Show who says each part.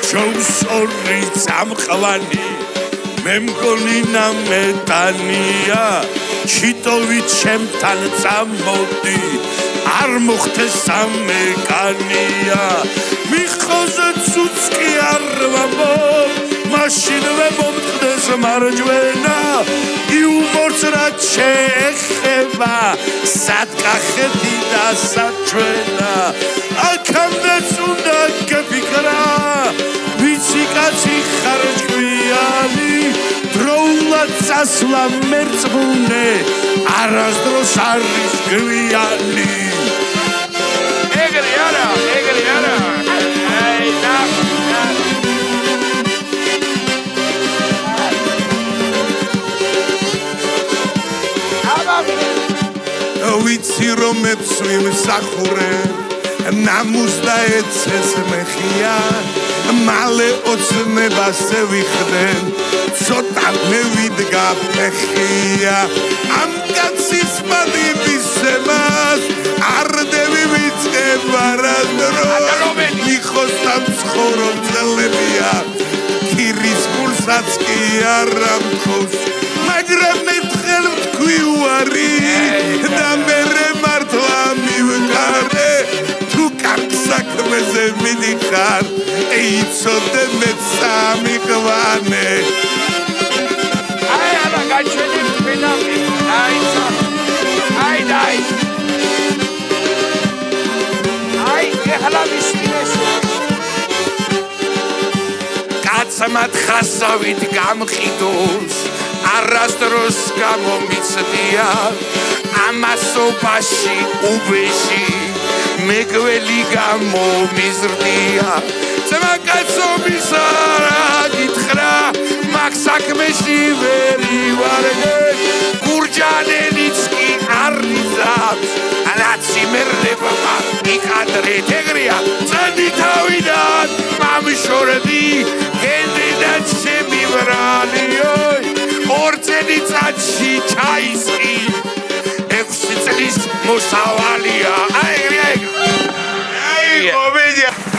Speaker 1: ჯოუსორი წამყვანი მე მგონი ნამეტანია ჩიტოვი ჩემთან წამოდი არ მოხდეს სამეკანია მიხოზე ცუცკი არ ვამბო მაშინ ვემომწყდეს მარჯვენა იუმორს რაც შეეხება სადგახეთი და საჩვენა აქამდეც უნდა გეფიქრა ვიცი კაცი ხარ ჭკვიანი დროულად წასვლა მერწმუნე არასდროს არის გვიანი ეგრე არა აი ვიცი რომ მეცვი მსახურე ნამუს და ეცეს მეხია მალე ოცნებას ვიხდენ ცოტა მევიდგა ფეხია ამ კაცის მადივისებას არდევი ვიწყება რადრო მიხოსთა მცხოვრო მძლებია ქირის გულსაც კი არ ამთხოვს მაგრამ მე თხელ ვთქვი უარი და მერე მართლა მივყარე თუ კარგ საქმეზე მიდიხარ იცოდე მე სამიყვანე აი არა გაჩვენებ ფინალი აი ეხლა მისმინეს კაცმად ხასავით გამყიდოს არასდროს გამომიცდია ამასობაში უბეში მეგველი გამომიზრდია ძმა კაცობის არა გითხრა მაგ საქმეში ვერ ივარდე გურჯანელიც კი არ იზამს რაც იმერდება იქადრეთ ეგრეა წადი თავიდან მამშორდი გენდიდან შემივრალიოი ორწელი წადში ჩაისყი 6 წლის მოსავალია აი კომედია